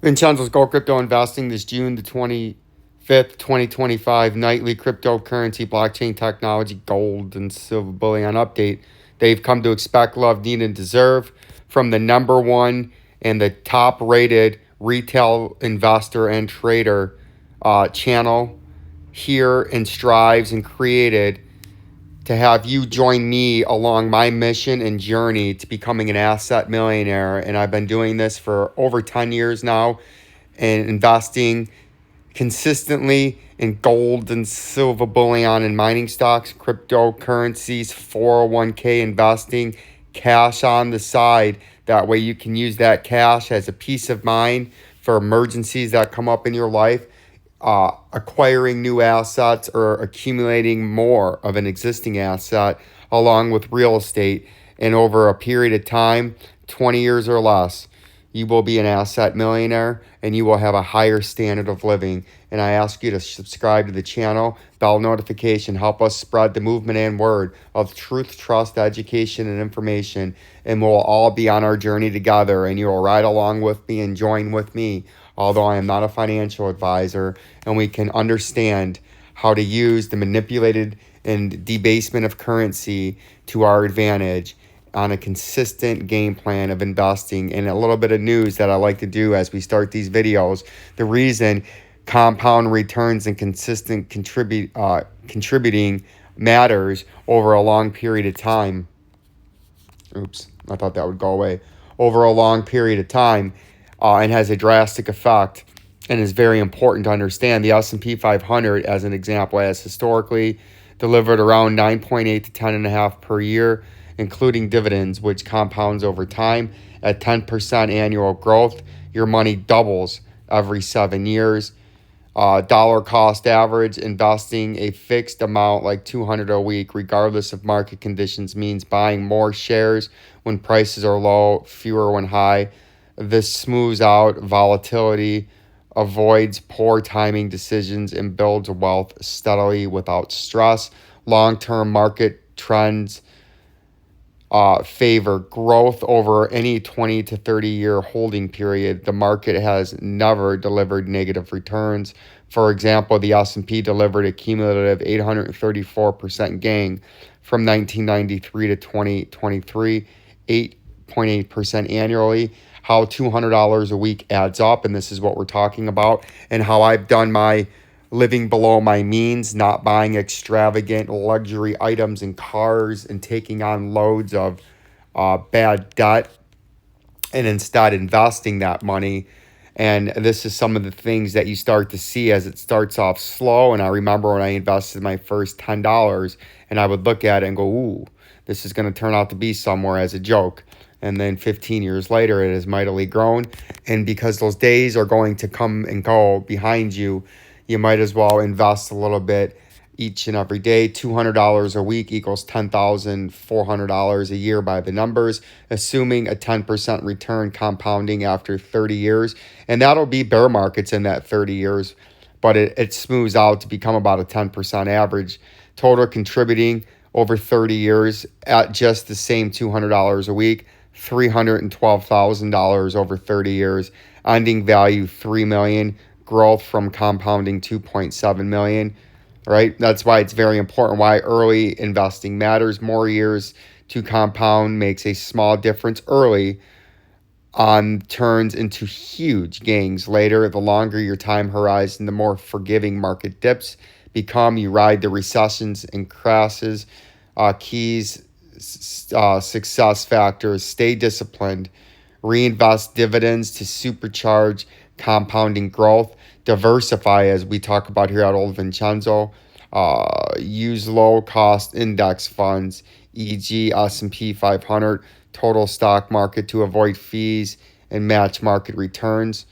Vincenzo's Gold Crypto Investing this June the 25th, 2025 nightly cryptocurrency, blockchain technology, gold, and silver bullion update they've come to expect, love, need, and deserve from the number one and the top rated retail investor and trader channel here and strives and created to have you join me along my mission and journey to becoming an asset millionaire. And I've been doing this for over 10 years now and investing consistently in gold and silver bullion and mining stocks, cryptocurrencies, 401k investing, cash on the side. That way you can use that cash as a peace of mind for emergencies that come up in your life, acquiring new assets or accumulating more of an existing asset along with real estate. And over a period of time, 20 years or less, you will be an asset millionaire and you will have a higher standard of living. And I ask you to subscribe to the channel, bell notification, help us spread the movement and word of truth, trust, education, and information. And we'll all be on our journey together, and you will ride along with me and join with me, although I am not a financial advisor, and we can understand how to use the manipulated and debasement of currency to our advantage on a consistent game plan of investing. And a little bit of news that I like to do as we start these videos. The reason compound returns and consistent contributing matters over a long period of time. Oops, I thought that would go away. Over a long period of time, and has a drastic effect and is very important to understand. The S&P 500, as an example, has historically delivered around 9.8 to 10.5 per year, including dividends, which compounds over time at 10% annual growth. Your money doubles every 7 years. Dollar cost average, investing a fixed amount like $200 a week, regardless of market conditions, means buying more shares when prices are low, fewer when high. This smooths out volatility, avoids poor timing decisions, and builds wealth steadily without stress. Long-term market trends favor growth over any 20 to 30 year holding period. The market has never delivered negative returns. For example, the S&P delivered a cumulative 834% gain from 1993 to 2023, 8.8% annually. How $200 a week adds up, and this is what we're talking about, and how I've done my living below my means, not buying extravagant luxury items and cars and taking on loads of bad debt, and instead investing that money. And this is some of the things that you start to see as it starts off slow. And I remember when I invested my first $10 and I would look at it and go, ooh, this is going to turn out to be somewhere as a joke. And then 15 years later, it has mightily grown. And because those days are going to come and go behind you, you might as well invest a little bit each and every day. $200 a week equals $10,400 a year by the numbers, assuming a 10% return compounding after 30 years. And that'll be bear markets in that 30 years, but it smooths out to become about a 10% average. Total contributing over 30 years at just the same $200 a week, $312,000 over 30 years. Ending value $3 million. Growth from compounding 2.7 million, right? That's why it's very important, why early investing matters. More years to compound makes a small difference early on, turns into huge gains later. The longer your time horizon, the more forgiving market dips become. You ride the recessions and crashes. Keys, success factors: stay disciplined, reinvest dividends to supercharge compounding growth, diversify, as we talk about here at Old Vincenzo, use low-cost index funds, e.g. S&P 500, total stock market, to avoid fees and match market returns.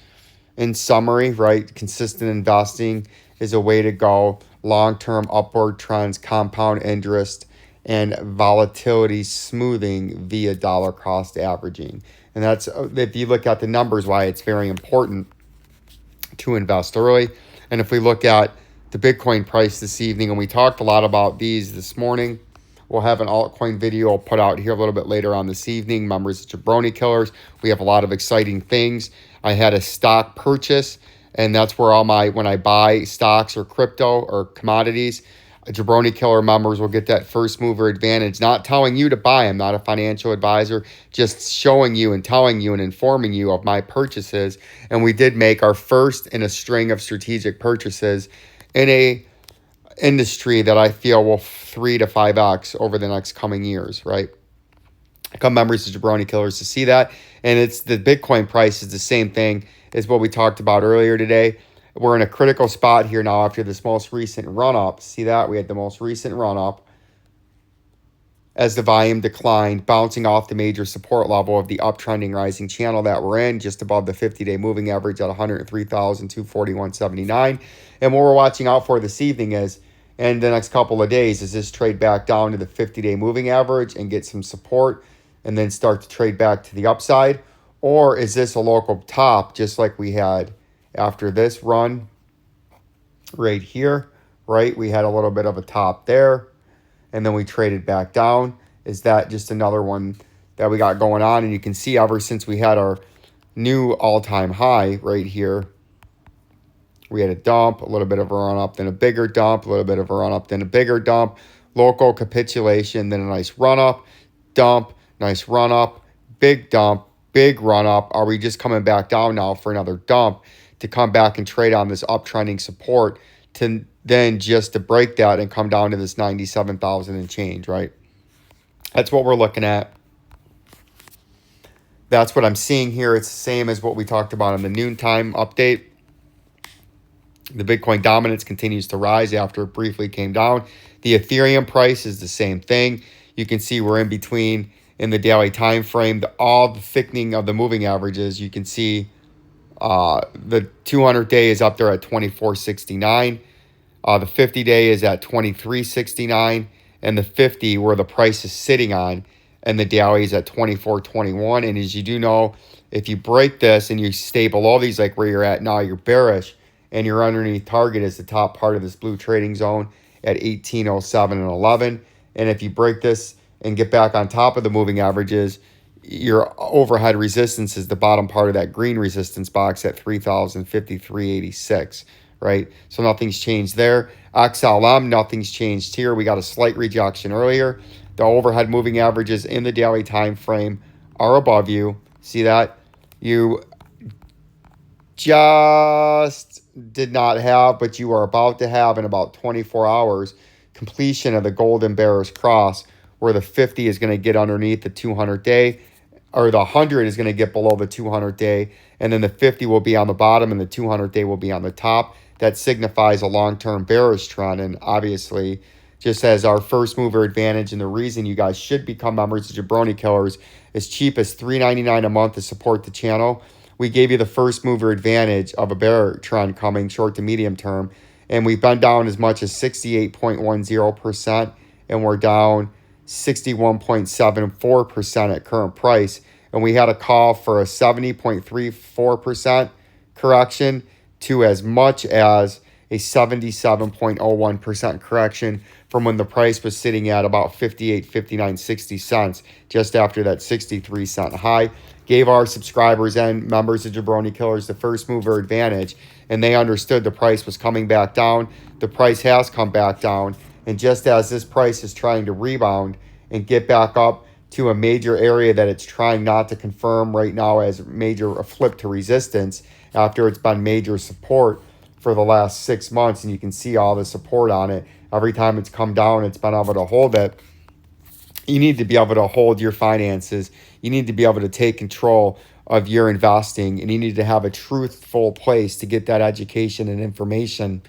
In summary, right, consistent investing is a way to go. Long-term upward trends, compound interest, and volatility smoothing via dollar cost averaging. And that's, if you look at the numbers, why it's very important to invest early. And if we look at the Bitcoin price this evening, and we talked a lot about these this morning, We'll have an altcoin video I'll put out here a little bit later on this evening. Members of Jabroni Killers, we have a lot of exciting things. I had a stock purchase, and that's where all my, when I buy stocks or crypto or commodities, Jabroni Killer members will get that first mover advantage. Not telling you to buy. I'm not a financial advisor, just showing you and telling you and informing you of my purchases. And we did make our first in a string of strategic purchases in a industry that I feel will 3 to 5x over the next coming years, right? Become members of Jabroni Killers to see that. And it's the Bitcoin price is the same thing as what we talked about earlier today. We're in a critical spot here now after this most recent run-up. See that? We had the most recent run-up as the volume declined, bouncing off the major support level of the uptrending rising channel that we're in, just above the 50-day moving average at 103,241.79. And what we're watching out for this evening is, in the next couple of days, is this trade back down to the 50-day moving average and get some support and then start to trade back to the upside? Or is this a local top just like we had after this run right here, right? We had a little bit of a top there, and then we traded back down. Is that just another one that we got going on? And you can see ever since we had our new all-time high right here, we had a dump, a little bit of a run-up, then a bigger dump, a little bit of a run-up, then a bigger dump, local capitulation, then a nice run-up, dump, nice run-up, big dump, big run-up. Are we just coming back down now for another dump to come back and trade on this uptrending support to then just to break that and come down to this 97,000 and change, right? That's what we're looking at. That's what I'm seeing here. It's the same as what we talked about in the noontime update. The Bitcoin dominance continues to rise after it briefly came down. The Ethereum price is the same thing. You can see we're in between in the daily time frame. All the thickening of the moving averages, you can see the 200-day is up there at 24.69. The 50-day is at 23.69. And the 50, where the price is sitting on, and the daily is at 24.21. And as you do know, if you break this and you stay below these like where you're at now, you're bearish, and your underneath target is the top part of this blue trading zone at 18.07 and 11. And if you break this and get back on top of the moving averages, your overhead resistance is the bottom part of that green resistance box at 3,053.86, right? So nothing's changed there. XLM, nothing's changed here. We got a slight rejection earlier. The overhead moving averages in the daily time frame are above you. See that? You just did not have, but you are about to have in about 24 hours, completion of the golden bearish cross, where the 50 is going to get underneath the 200-day, or the 100 is going to get below the 200-day, and then the 50 will be on the bottom and the 200-day will be on the top. That signifies a long-term bearish trend, and obviously, just as our first mover advantage, and the reason you guys should become members of Jabroni Killers, as cheap as $3.99 a month to support the channel. We gave you the first mover advantage of a bear trend coming short to medium term, and we've been down as much as 68.10%, and we're down 61.74% at current price. And we had a call for a 70.34% correction to as much as a 77.01% correction from when the price was sitting at about 58.59 cents just after that 63-cent high. Gave our subscribers and members of Jabroni Killers the first mover advantage, and they understood the price was coming back down. The price has come back down, and just as this price is trying to rebound and get back up to a major area that it's trying not to confirm right now as a flip to resistance after it's been major support for the last 6 months, and you can see all the support on it. Every time it's come down, it's been able to hold it. You need to be able to hold your finances. You need to be able to take control of your investing, and you need to have a truthful place to get that education and information.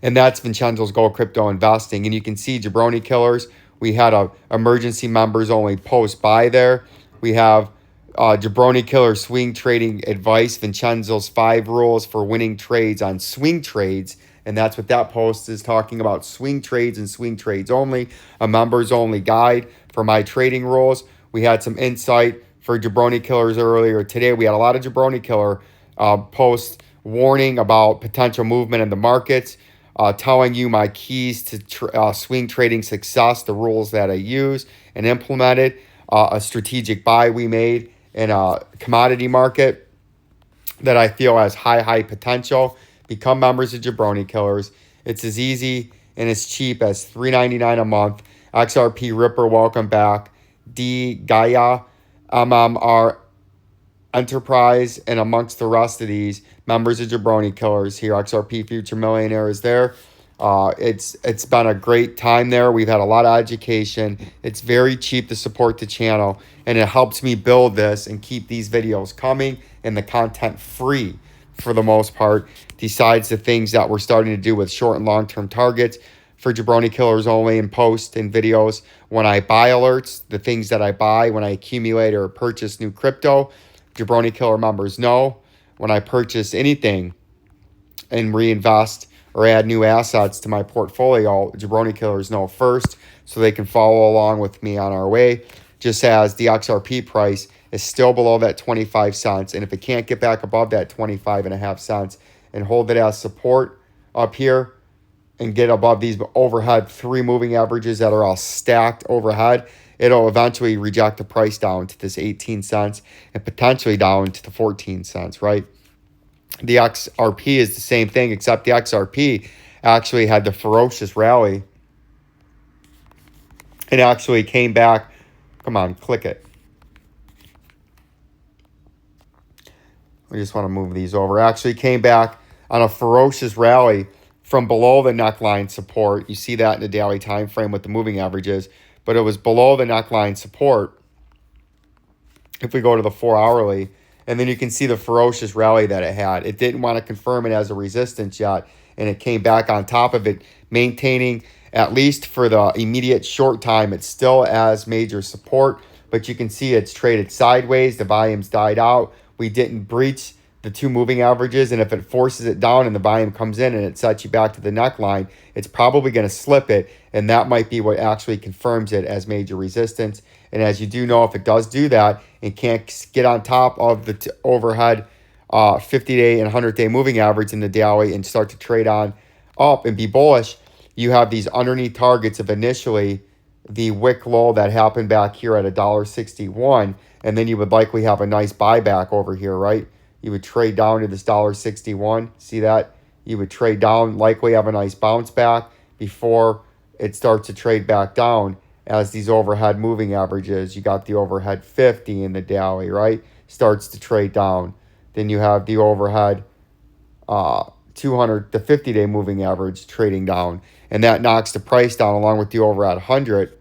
And that's Vincenzo's Gold Crypto Investing. And you can see Jabroni Killers, we had a emergency members only post buy there. We have Jabroni Killer Swing Trading Advice, Vincenzo's 5 rules for winning trades on swing trades. And that's what that post is talking about, swing trades and swing trades only, a members only guide for my trading rules. We had some insight for Jabroni Killers earlier today. We had a lot of Jabroni Killer posts warning about potential movement in the markets. telling you my keys to swing trading success, the rules that I use and implemented, a strategic buy we made in a commodity market that I feel has high potential. Become members of Jabroni Killers. It's as easy and as cheap as $3.99 a month. XRP Ripper, welcome back. D Gaia, MMR Enterprise, and amongst the rest of these members of Jabroni Killers here. XRP Future Millionaire is there. It's been a great time there. We've had a lot of education. It's very cheap to support the channel, and it helps me build this and keep these videos coming and the content free for the most part, besides the things that we're starting to do with short and long-term targets for Jabroni Killers only, and post and videos when I buy alerts, the things that I buy when I accumulate or purchase new crypto. Jabroni Killer members know when I purchase anything and reinvest or add new assets to my portfolio, Jabroni Killers know first, so they can follow along with me on our way. Just as the XRP price is still below that 25 cents, and if it can't get back above that 25.5 cents and hold it as support up here and get above these overhead 3 moving averages that are all stacked overhead, it'll eventually reject the price down to this 18 cents and potentially down to the 14 cents, right? The XRP is the same thing, except the XRP actually had the ferocious rally and actually came back. Come on, click it. I just want to move these over. Actually came back on a ferocious rally from below the neckline support. You see that in the daily time frame with the moving averages, but it was below the neckline support. If we go to the 4-hourly, and then you can see the ferocious rally that it had. It didn't want to confirm it as a resistance yet, and it came back on top of it, maintaining, at least for the immediate short time, it's still as major support, but you can see it's traded sideways. The volume's died out. We didn't breach the 2 moving averages, and if it forces it down and the volume comes in and it sets you back to the neckline, it's probably going to slip it, and that might be what actually confirms it as major resistance. And as you do know, if it does do that and can't get on top of the overhead 50-day and 100-day moving average in the daily and start to trade on up and be bullish, you have these underneath targets of initially the wick low that happened back here at $1.61, and then you would likely have a nice buyback over here, right? You would trade down to this $1.61. See that? You would trade down, likely have a nice bounce back before it starts to trade back down as these overhead moving averages. You got the overhead 50 in the daily, right? Starts to trade down. Then you have the overhead 200, the 50-day moving average trading down. And that knocks the price down along with the overhead 100.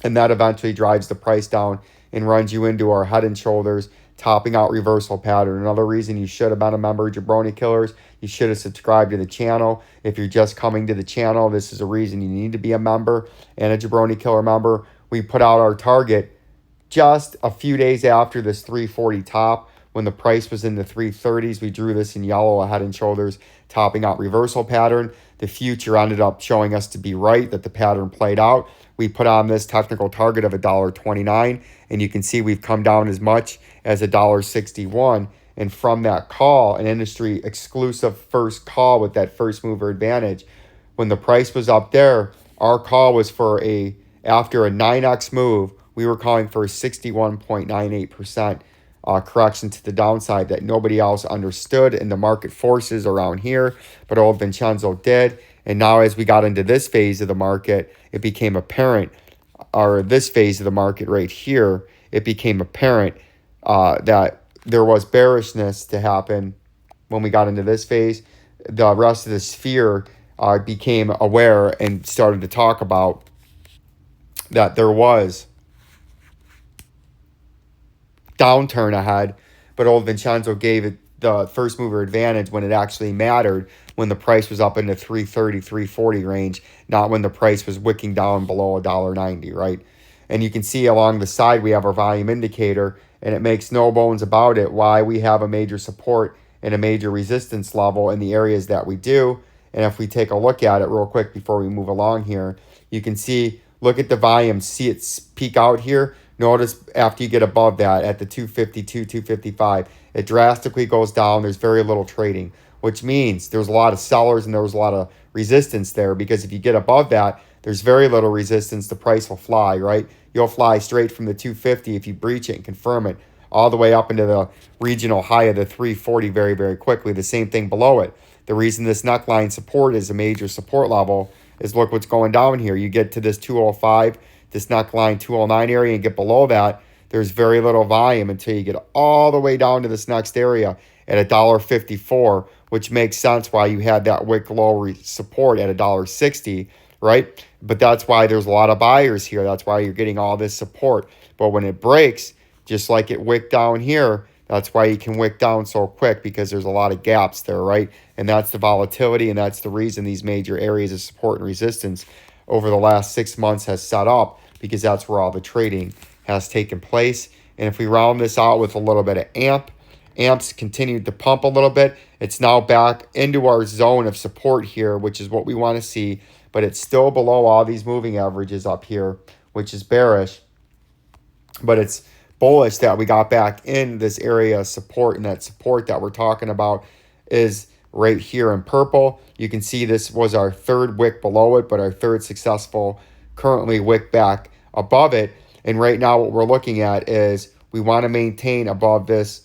And that eventually drives the price down and runs you into our head and shoulders topping out reversal pattern. Another reason you should have been a member of Jabroni Killers, you should have subscribed to the channel. If you're just coming to the channel, this is a reason you need to be a member and a Jabroni Killer member. We put out our target just a few days after this 340 top. When the price was in the 330s, we drew this in yellow, a head and shoulders topping out reversal pattern. The future ended up showing us to be right, that the pattern played out. We put on this technical target of $1.29, and you can see we've come down as much as $1.61. And from that call, an industry exclusive first call with that first mover advantage, when the price was up there, our call was for after a 9x move, we were calling for a 61.98% correction to the downside that nobody else understood in the market forces around here, but old Vincenzo did. And now as we got into this phase of the market, it became apparent, or this phase of the market right here, it became apparent that there was bearishness to happen when we got into this phase. The rest of the sphere became aware and started to talk about that there was downturn ahead, but old Vincenzo gave it the first mover advantage when it actually mattered, when the price was up in the 330, 340 range, not when the price was wicking down below $1.90, right? And you can see along the side we have our volume indicator, and it makes no bones about it why we have a major support and a major resistance level in the areas that we do. And if we take a look at it real quick before we move along here, you can see, look at the volume, see it peak out here. Notice after you get above that at the 252, 255, it drastically goes down. There's very little trading. which means there's a lot of sellers and there was a lot of resistance there, because if you get above that, there's very little resistance. The price will fly, right? You'll fly straight from the 250 if you breach it and confirm it, all the way up into the regional high of the 340 very, very quickly. The same thing below it. The reason this neckline support is a major support level is look what's going down here. You get to this 205, this neckline 209 area, and get below that, there's very little volume until you get all the way down to this next area at $1.54, which makes sense why you had that wick low support at $1.60, right? But that's why there's a lot of buyers here. That's why you're getting all this support. But when it breaks, just like it wicked down here, that's why you can wick down so quick, because there's a lot of gaps there, right? And that's the volatility, and that's the reason these major areas of support and resistance over the last 6 months has set up, because that's where all the trading has taken place. And if we round this out with a little bit of amps continued to pump a little bit. It's now back into our zone of support here, which is what we want to see, but it's still below all these moving averages up here, which is bearish. But it's bullish that we got back in this area of support, and that support that we're talking about is right here in purple. You can see this was our third wick below it, but our third successful currently wick back above it. And right now what we're looking at is we want to maintain above this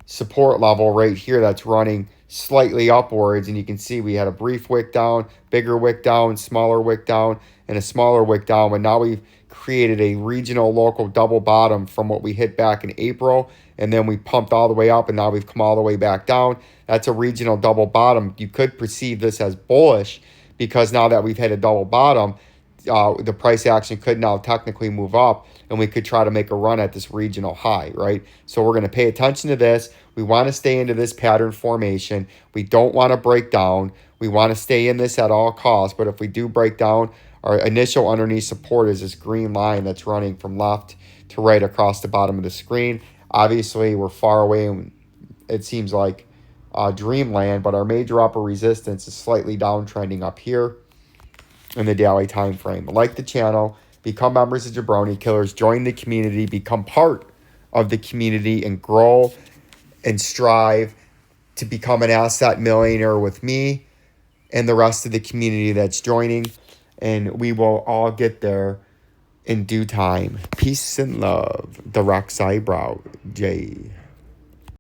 support level right here that's running slightly upwards. And you can see we had a brief wick down, bigger wick down, smaller wick down, and a smaller wick down. But now we've created a regional local double bottom from what we hit back in April, and then we pumped all the way up, and now we've come all the way back down. That's a regional double bottom. You could perceive this as bullish, because now that we've hit a double bottom, the price action could now technically move up, and we could try to make a run at this regional high, right? So we're going to pay attention to this. We want to stay into this pattern formation. We don't want to break down. We want to stay in this at all costs. But if we do break down, our initial underneath support is this green line that's running from left to right across the bottom of the screen. Obviously, we're far away, and it seems like dreamland, but our major upper resistance is slightly downtrending up here in the daily time frame. Like the channel, become members of Jabroni Killers, join the community, become part of the community, and grow and strive to become an asset millionaire with me and the rest of the community that's joining. And we will all get there in due time. Peace and love. The Rex Eyebrow J.